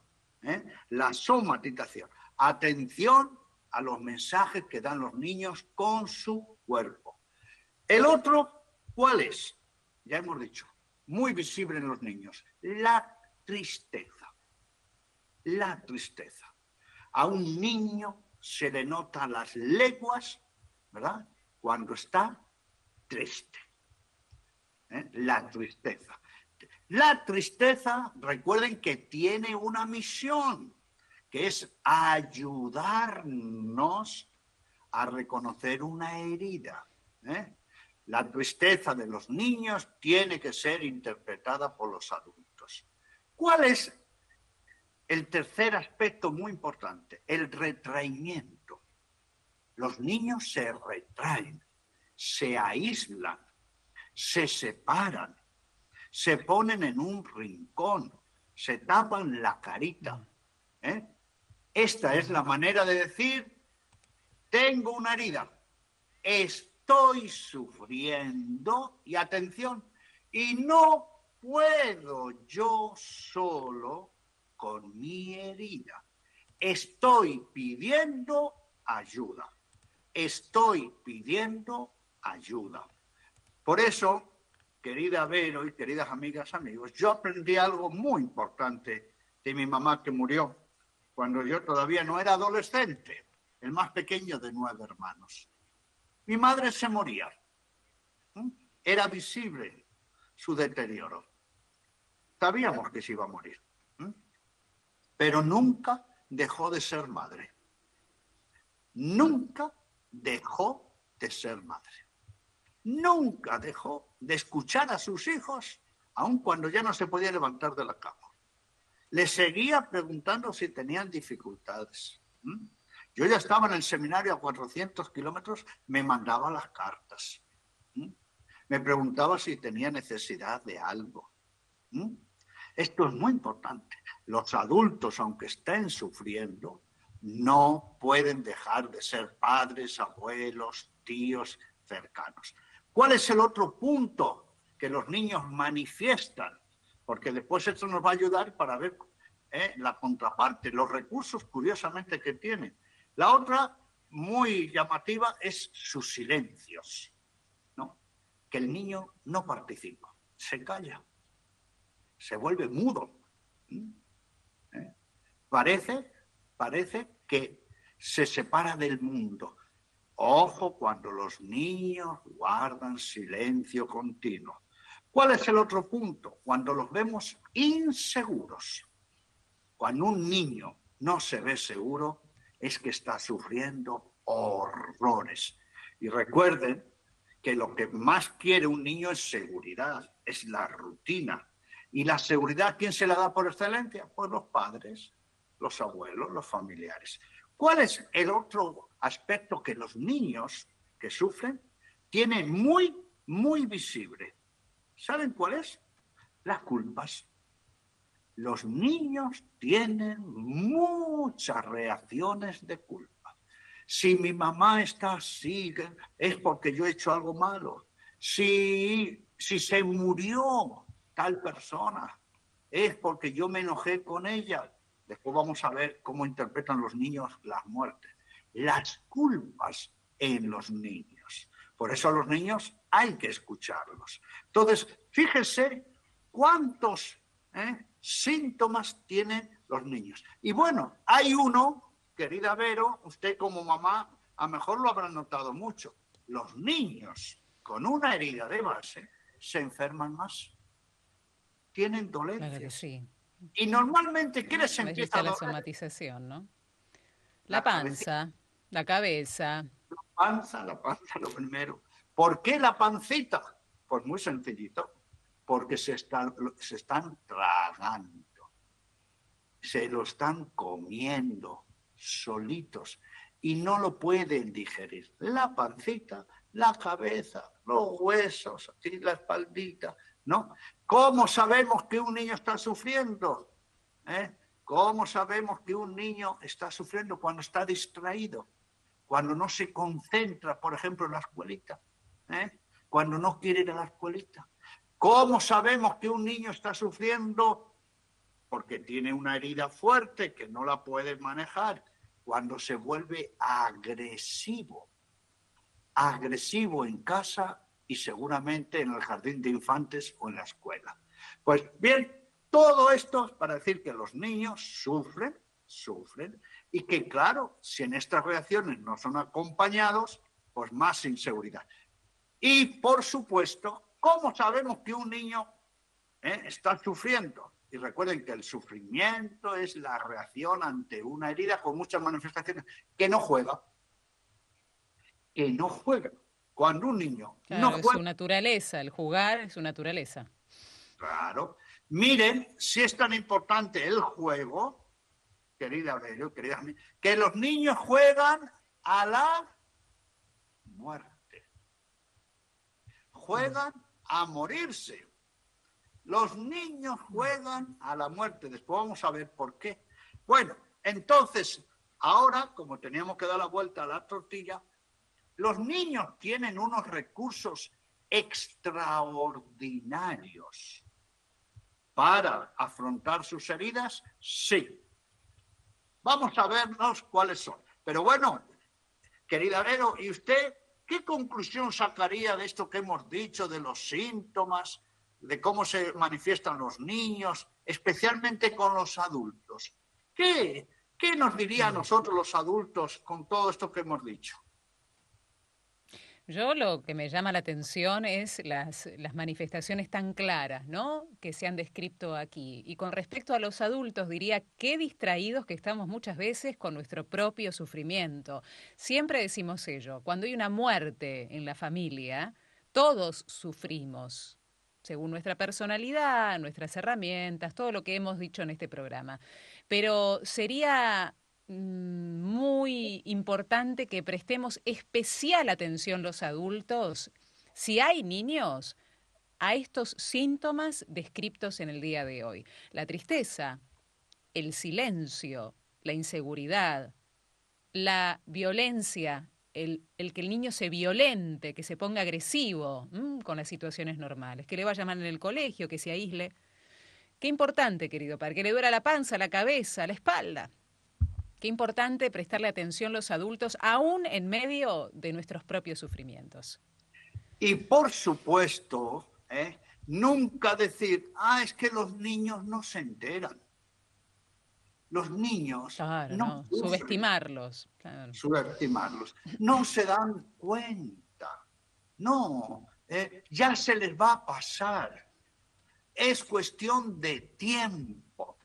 La somatización. Atención a los mensajes que dan los niños con su cuerpo. El otro, ¿cuál es? Ya hemos dicho, muy visible en los niños, la tristeza. La tristeza. A un niño se le notan las leguas, ¿verdad? Cuando está triste. La tristeza. La tristeza, recuerden que tiene una misión, que es ayudarnos a reconocer una herida. La tristeza de los niños tiene que ser interpretada por los adultos. ¿Cuál es el tercer aspecto muy importante? El retraimiento. Los niños se retraen, se aíslan, se separan, se ponen en un rincón, se tapan la carita. Esta es la manera de decir, tengo una herida, estoy sufriendo, y atención, y no puedo yo solo con mi herida. Estoy pidiendo ayuda. Estoy pidiendo ayuda. Por eso, querida Vero y queridas amigas, amigos, yo aprendí algo muy importante de mi mamá que murió cuando yo todavía no era adolescente, el más pequeño de 9 hermanos. Mi madre se moría. Era visible su deterioro. Sabíamos que se iba a morir. Pero nunca dejó de ser madre. Nunca dejó de ser madre. Nunca dejó de escuchar a sus hijos, aun cuando ya no se podía levantar de la cama. Les seguía preguntando si tenían dificultades. Yo ya estaba en el seminario a 400 kilómetros, me mandaba las cartas. Me preguntaba si tenía necesidad de algo. Esto es muy importante. Los adultos, aunque estén sufriendo, no pueden dejar de ser padres, abuelos, tíos cercanos. ¿Cuál es el otro punto que los niños manifiestan? Porque después esto nos va a ayudar para ver la contraparte, los recursos curiosamente que tienen. La otra, muy llamativa, es sus silencios, ¿no? Que el niño no participa, se calla, se vuelve mudo. Parece que se separa del mundo. Ojo cuando los niños guardan silencio continuo. ¿Cuál es el otro punto? Cuando los vemos inseguros. Cuando un niño no se ve seguro, es que está sufriendo horrores. Y recuerden que lo que más quiere un niño es seguridad, es la rutina. ¿Y la seguridad quién se la da por excelencia? Pues los padres, los abuelos, los familiares. ¿Cuál es el otro aspecto que los niños que sufren tienen muy, muy visible? ¿Saben cuál es? Las culpas. Los niños tienen muchas reacciones de culpa. Si mi mamá está así, es porque yo he hecho algo malo. Si se murió tal persona, es porque yo me enojé con ella. Después vamos a ver cómo interpretan los niños las muertes. Las culpas en los niños. Por eso a los niños hay que escucharlos. Entonces, fíjese cuántos síntomas tienen los niños. Y bueno, hay uno, querida Vero, usted como mamá a lo mejor lo habrá notado mucho. Los niños con una herida de base se enferman más. Tienen dolencias. Claro que sí. Y normalmente, ¿qué les empieza a la doler? somatización, ¿no? La panza, la cabeza. La panza, lo primero. ¿Por qué la pancita? Pues muy sencillito. Porque se están tragando. Se lo están comiendo solitos. Y no lo pueden digerir. La pancita, la cabeza, los huesos, así, la espaldita, ¿no? ¿Cómo sabemos que un niño está sufriendo? ¿Cómo sabemos que un niño está sufriendo cuando está distraído? Cuando no se concentra, por ejemplo, en la escuelita. Cuando no quiere ir a la escuelita. ¿Cómo sabemos que un niño está sufriendo? Porque tiene una herida fuerte que no la puede manejar. Cuando se vuelve agresivo. Agresivo en casa y seguramente en el jardín de infantes o en la escuela. Pues bien, todo esto es para decir que los niños sufren, y que claro, si en estas reacciones no son acompañados, pues más inseguridad. Y por supuesto, ¿cómo sabemos que un niño está sufriendo? Y recuerden que el sufrimiento es la reacción ante una herida con muchas manifestaciones. Que no juega. Que no juega. Cuando un niño claro, no juega... es su naturaleza, el jugar es su naturaleza. Claro. Miren si es tan importante el juego, querida Vero, querida amiga, que los niños juegan a la muerte. Juegan a morirse. Los niños juegan a la muerte. Después vamos a ver por qué. Bueno, Entonces, ahora, como teníamos que dar la vuelta a la tortilla, los niños tienen unos recursos extraordinarios para afrontar sus heridas, sí. Vamos a vernos cuáles son. Pero bueno, querida Vero, ¿y usted qué conclusión sacaría de esto que hemos dicho, de los síntomas, de cómo se manifiestan los niños, especialmente con los adultos? ¿Qué nos diría a nosotros los adultos con todo esto que hemos dicho? Yo lo que me llama la atención es las manifestaciones tan claras, ¿no? Que se han descrito aquí. Y con respecto a los adultos, diría qué distraídos que estamos muchas veces con nuestro propio sufrimiento. Siempre decimos ello, cuando hay una muerte en la familia, todos sufrimos, según nuestra personalidad, nuestras herramientas, todo lo que hemos dicho en este programa. Pero sería muy importante que prestemos especial atención los adultos, si hay niños, a estos síntomas descritos en el día de hoy. La tristeza, el silencio, la inseguridad, la violencia, el que el niño se violente, que se ponga agresivo con las situaciones normales, que le vaya mal en el colegio, que se aísle. Qué importante, querido padre, que le duela la panza, la cabeza, la espalda. Qué importante prestarle atención los adultos, aún en medio de nuestros propios sufrimientos. Y por supuesto, nunca decir, es que los niños no se enteran. Los niños no subestimarlos. Claro. Subestimarlos. No se dan cuenta. No, ya se les va a pasar. Es cuestión de tiempo.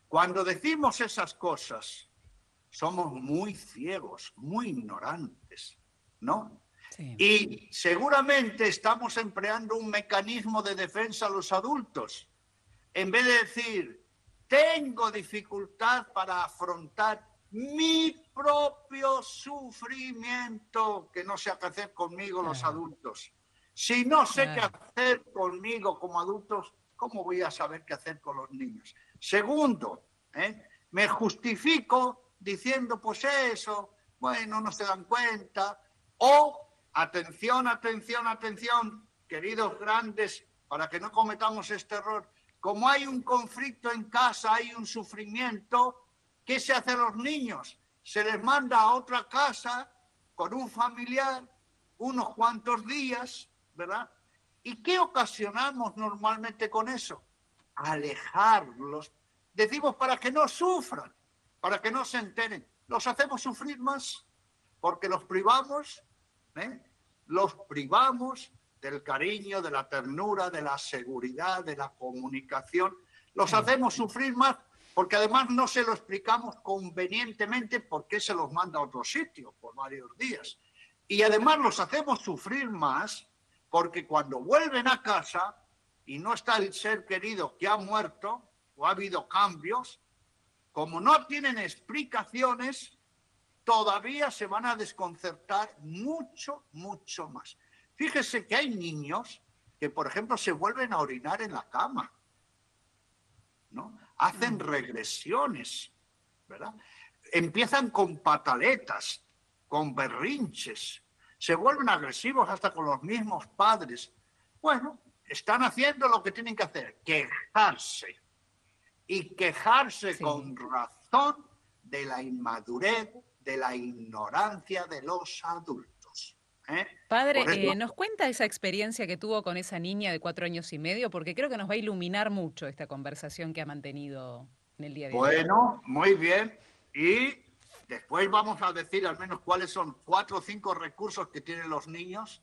Cuando decimos esas cosas, somos muy ciegos, muy ignorantes, ¿no? Sí. Y seguramente estamos empleando un mecanismo de defensa a los adultos. En vez de decir, tengo dificultad para afrontar mi propio sufrimiento, que no sé qué hacer conmigo los adultos. Si no sé qué hacer conmigo como adultos, ¿cómo voy a saber qué hacer con los niños? Segundo, me justifico diciendo, pues eso, bueno, no se dan cuenta. O, atención, queridos grandes, para que no cometamos este error, como hay un conflicto en casa, hay un sufrimiento, ¿qué se hace a los niños? Se les manda a otra casa con un familiar unos cuantos días, ¿verdad? ¿Y qué ocasionamos normalmente con eso? Alejarlos. Decimos para que no sufran, para que no se enteren. Los hacemos sufrir más porque los privamos del cariño, de la ternura, de la seguridad, de la comunicación. Los hacemos sufrir más porque además no se lo explicamos convenientemente por qué se los manda a otro sitio por varios días. Y además los hacemos sufrir más porque cuando vuelven a casa y no está el ser querido que ha muerto o ha habido cambios, como no tienen explicaciones, todavía se van a desconcertar mucho, mucho más. Fíjese que hay niños que, por ejemplo, se vuelven a orinar en la cama, ¿no? Hacen regresiones, ¿verdad? Empiezan con pataletas, con berrinches, se vuelven agresivos hasta con los mismos padres. Bueno, están haciendo lo que tienen que hacer, quejarse. Y quejarse con razón de la inmadurez, de la ignorancia de los adultos. Padre, ¿nos cuenta esa experiencia que tuvo con esa niña de 4 años y medio? Porque creo que nos va a iluminar mucho esta conversación que ha mantenido en el día de hoy. Bueno, muy bien. Y después vamos a decir al menos cuáles son 4 o 5 recursos que tienen los niños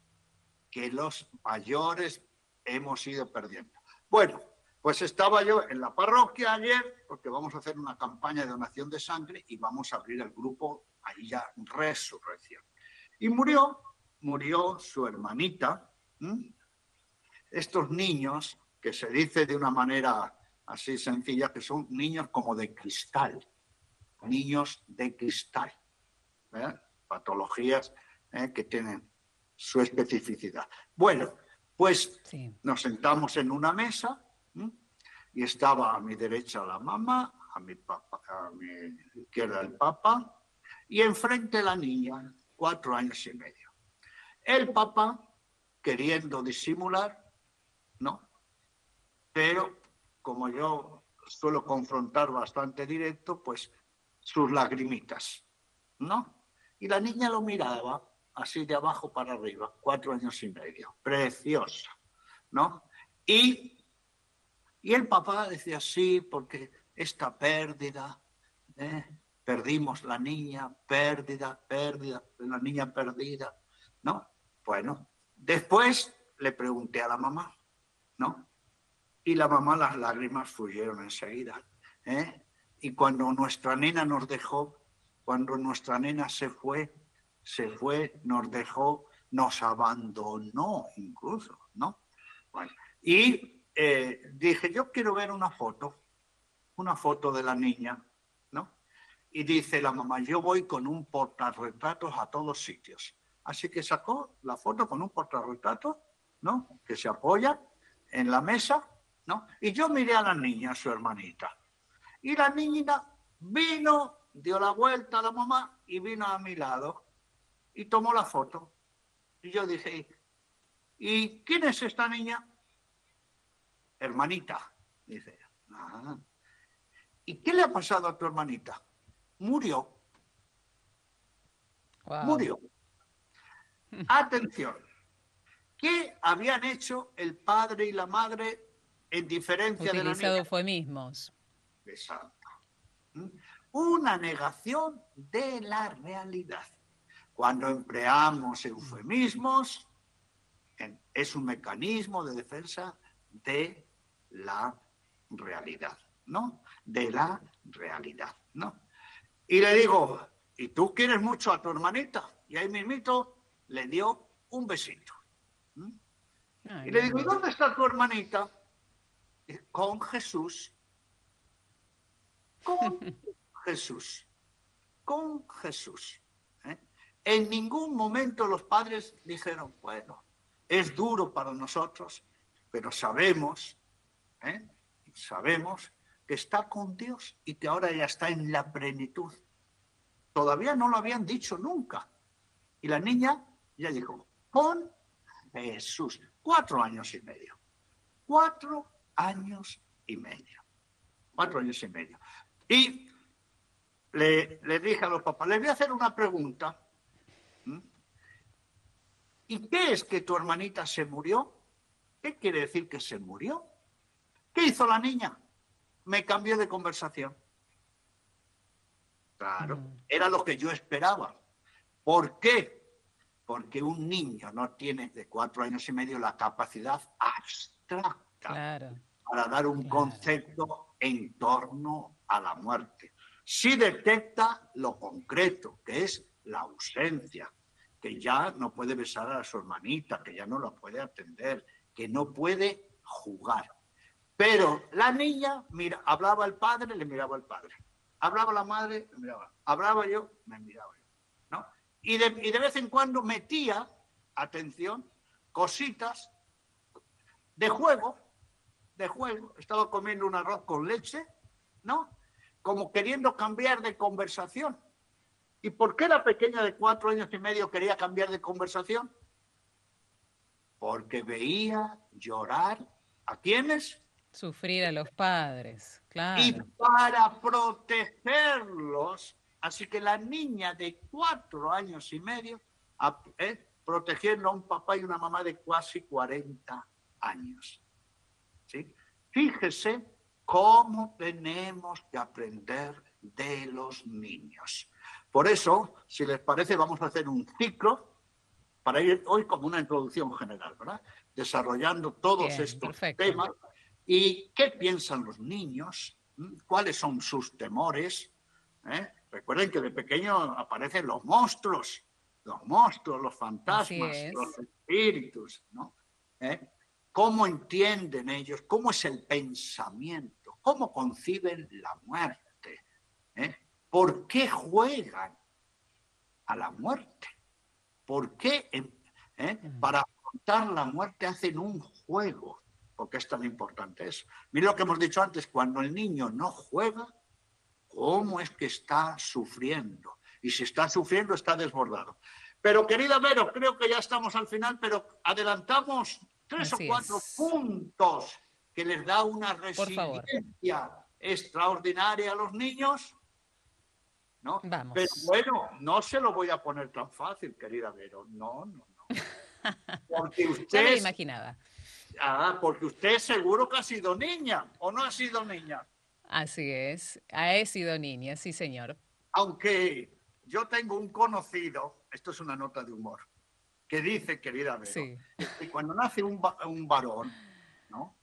que los mayores hemos ido perdiendo. Bueno, pues estaba yo en la parroquia ayer, porque vamos a hacer una campaña de donación de sangre y vamos a abrir el grupo ahí ya, Resurrección. Y murió su hermanita. Estos niños, que se dice de una manera así sencilla, que son niños como de cristal. Niños de cristal. Patologías que tienen su especificidad. Bueno, pues nos sentamos en una mesa y estaba a mi derecha la mamá, a a mi izquierda el Papa, y enfrente la niña, 4 años y medio. El Papa, queriendo disimular, ¿no? Pero como yo suelo confrontar bastante directo, pues sus lagrimitas, ¿no? Y la niña lo miraba así de abajo para arriba, 4 años y medio, preciosa, ¿no? Y el papá decía, sí, porque esta pérdida, perdimos la niña, pérdida, la niña perdida, ¿no? Bueno, después le pregunté a la mamá, ¿no? Y la mamá, las lágrimas fluyeron enseguida, ¿eh? Y cuando nuestra nena nos dejó, cuando nuestra nena se fue, nos dejó, nos abandonó incluso, ¿no? Bueno, y dije, yo quiero ver una foto de la niña, ¿no? Y dice la mamá, yo voy con un portarretratos a todos sitios. Así que sacó la foto con un portarretratos, ¿no? Que se apoya en la mesa, ¿no? Y yo miré a la niña, a su hermanita. Y la niña vino, dio la vuelta a la mamá y vino a mi lado y tomó la foto. Y yo dije, ¿y quién es esta niña? Hermanita, dice. Ah. ¿Y qué le ha pasado a tu hermanita? Murió. Wow. Murió. Atención. ¿Qué habían hecho el padre y la madre en diferencia de la niña? Utilizado eufemismos. Exacto. Una negación de la realidad. Cuando empleamos eufemismos, es un mecanismo de defensa de la realidad, ¿no? De la realidad, ¿no? Y le digo, ¿y tú quieres mucho a tu hermanita? Y ahí mismito le dio un besito. Ay, Y le digo, no. ¿y dónde está tu hermanita? Con Jesús. Con Jesús. Con Jesús. En ningún momento los padres dijeron, bueno, es duro para nosotros, pero sabemos que está con Dios y que ahora ya está en la plenitud. Todavía no lo habían dicho nunca. Y la niña ya dijo, con Jesús. 4 años y medio. 4 años y medio. 4 años y medio. Y le dije a los papás, les voy a hacer una pregunta. ¿Y qué es que tu hermanita se murió? ¿Qué quiere decir que se murió? ¿Qué hizo la niña? Me cambió de conversación. Claro, era lo que yo esperaba. ¿Por qué? Porque un niño no tiene de 4 años y medio la capacidad abstracta para dar un concepto en torno a la muerte. Sí detecta lo concreto, que es la ausencia, que ya no puede besar a su hermanita, que ya no la puede atender, que no puede jugar. Pero la niña, mira, hablaba el padre, le miraba el padre. Hablaba la madre, le miraba. Hablaba yo, me miraba yo, ¿no? Y de vez en cuando metía, atención, cositas de juego. Estaba comiendo un arroz con leche, ¿no? Como queriendo cambiar de conversación. ¿Y por qué la pequeña de 4 años y medio quería cambiar de conversación? Porque veía llorar ¿a quiénes? Sufrir a los padres, claro. Y para protegerlos, así que la niña de 4 años y medio, protegiendo a un papá y una mamá de casi 40 años. ¿Sí? Fíjese cómo tenemos que aprender de los niños. Por eso, si les parece, vamos a hacer un ciclo para ir hoy como una introducción general, ¿verdad? Desarrollando todos estos temas. ¿Y qué piensan los niños? ¿Cuáles son sus temores? Recuerden que de pequeño aparecen los monstruos, los fantasmas, los espíritus, ¿no? ¿Cómo entienden ellos? ¿Cómo es el pensamiento? ¿Cómo conciben la muerte? ¿Por qué juegan a la muerte? ¿Por qué para afrontar la muerte hacen un juego? Porque es tan importante eso. Mira lo que hemos dicho antes, cuando el niño no juega, cómo es que está sufriendo. Y si está sufriendo, está desbordado. Pero, querida Vero, creo que ya estamos al final, pero adelantamos 3 o 4 puntos que les da una resiliencia extraordinaria a los niños, ¿no? Vamos. Pero bueno, no se lo voy a poner tan fácil, querida Vero. No. Porque usted... Ya me lo imaginaba. Porque usted seguro que ha sido niña, ¿o no ha sido niña? Así es. He sido niña, sí, señor. Aunque yo tengo un conocido, esto es una nota de humor, que dice, querida Vero, Sí. que cuando nace un varón, ¿no?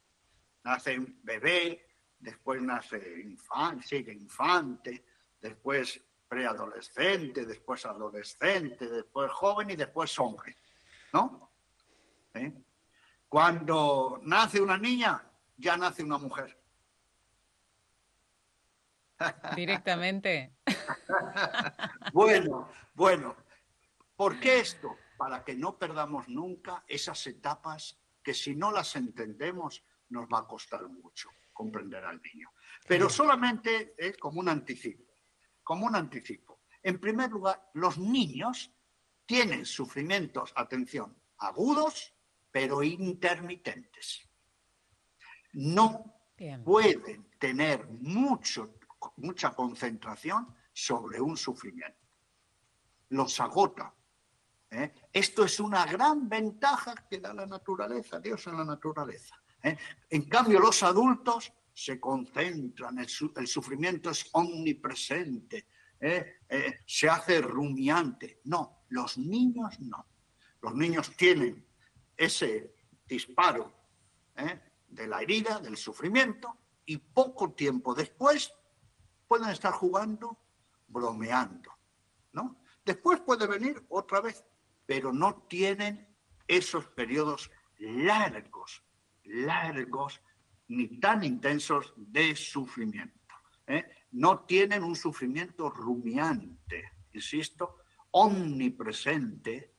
Nace un bebé, después nace infante, sigue infante, después preadolescente, después adolescente, después joven y después hombre, ¿no? ¿Sí? Cuando nace una niña, ya nace una mujer. Directamente. Bueno, ¿por qué esto? Para que no perdamos nunca esas etapas que si no las entendemos nos va a costar mucho comprender al niño. Pero solamente es como un anticipo. En primer lugar, los niños tienen sufrimientos, atención, agudos, pero intermitentes. No pueden tener mucha concentración sobre un sufrimiento. Los agota. Esto es una gran ventaja que da la naturaleza, Dios en la naturaleza. En cambio, los adultos se concentran, el sufrimiento es omnipresente, se hace rumiante. No, los niños no. Los niños tienen ese disparo de la herida, del sufrimiento, y poco tiempo después pueden estar jugando, bromeando, ¿no? Después puede venir otra vez, pero no tienen esos periodos largos, ni tan intensos de sufrimiento. No tienen un sufrimiento rumiante, insisto, omnipresente,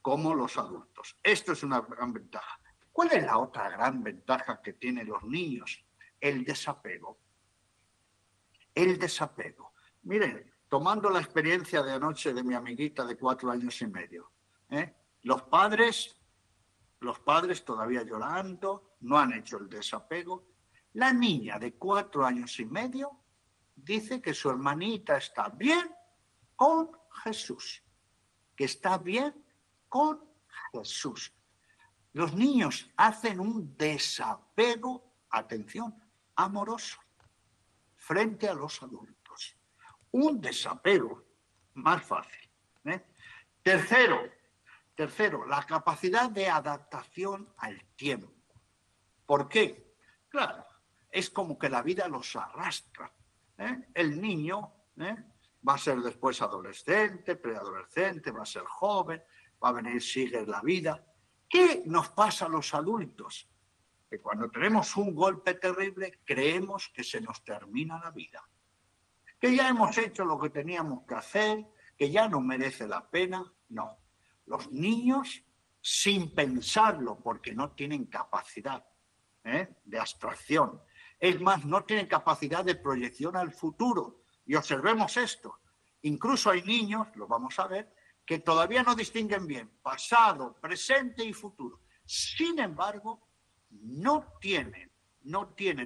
como los adultos. Esto es una gran ventaja. ¿Cuál es la otra gran ventaja que tienen los niños? El desapego. El desapego. Miren, tomando la experiencia de anoche de mi amiguita de 4 años y medio, los padres todavía llorando, no han hecho el desapego. La niña de 4 años y medio dice que su hermanita está bien con Jesús, que está bien con Jesús. Los niños hacen un desapego, atención, amoroso, frente a los adultos. Un desapego más fácil. Tercero, la capacidad de adaptación al tiempo. ¿Por qué? Claro, es como que la vida los arrastra. El niño va a ser después adolescente, preadolescente, va a ser joven, va a venir, sigue la vida. ¿Qué nos pasa a los adultos? Que cuando tenemos un golpe terrible, creemos que se nos termina la vida. Que ya hemos hecho lo que teníamos que hacer, que ya no merece la pena. No. Los niños, sin pensarlo, porque no tienen capacidad de abstracción. Es más, no tienen capacidad de proyección al futuro. Y observemos esto. Incluso hay niños, lo vamos a ver, que todavía no distinguen bien pasado, presente y futuro. Sin embargo, no tienen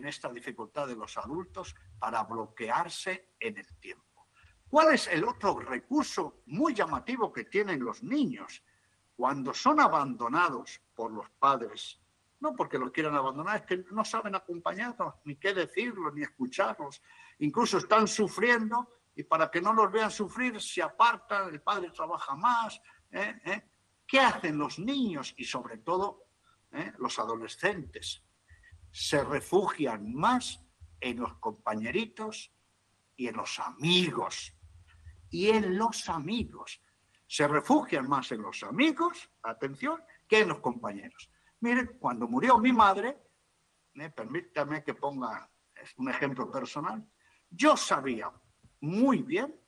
esta dificultad de los adultos para bloquearse en el tiempo. ¿Cuál es el otro recurso muy llamativo que tienen los niños cuando son abandonados por los padres? No porque los quieran abandonar, es que no saben acompañarlos, ni qué decirlos, ni escucharlos. Incluso están sufriendo y para que no los vean sufrir se apartan, el padre trabaja más. ¿Qué hacen los niños y sobre todo los adolescentes? Se refugian más en los compañeritos y en los amigos. Y en los amigos. Se refugian más en los amigos, atención, que en los compañeros. Miren, cuando murió mi madre, permítame que ponga un ejemplo personal, yo sabía muy bien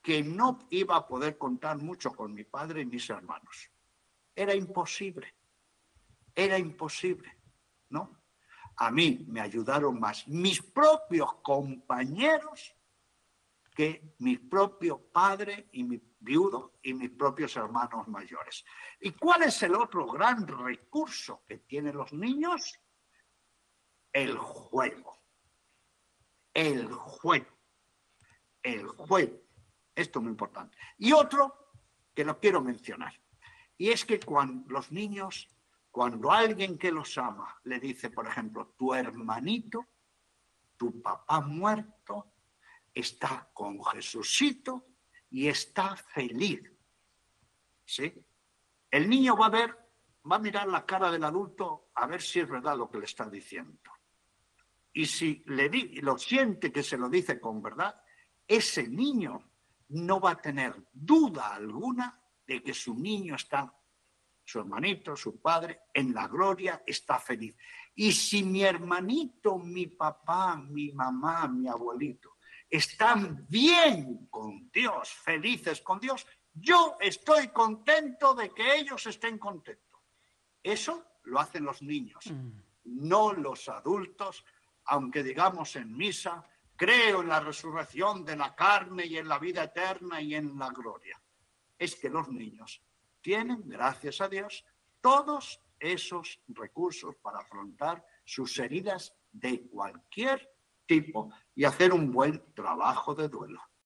que no iba a poder contar mucho con mi padre y mis hermanos. Era imposible, ¿no? A mí me ayudaron más mis propios compañeros que mi propio padre y mi viudo y mis propios hermanos mayores. ¿Y cuál es el otro gran recurso que tienen los niños? El juego. El juego. El juego. Esto es muy importante. Y otro que lo quiero mencionar. Y es que cuando los niños, cuando alguien que los ama le dice, por ejemplo, tu hermanito, tu papá muerto, está con Jesucito y está feliz. ¿Sí? El niño va a mirar la cara del adulto a ver si es verdad lo que le está diciendo. Y si lo siente que se lo dice con verdad, ese niño no va a tener duda alguna de que su hermanito, su padre, en la gloria está feliz. Y si mi hermanito, mi papá, mi mamá, mi abuelito están bien con Dios, felices con Dios, yo estoy contento de que ellos estén contentos. Eso lo hacen los niños, no los adultos, aunque digamos en misa, creo en la resurrección de la carne y en la vida eterna y en la gloria. Es que los niños tienen, gracias a Dios, todos esos recursos para afrontar sus heridas de cualquier tipo y hacer un buen trabajo de duelo.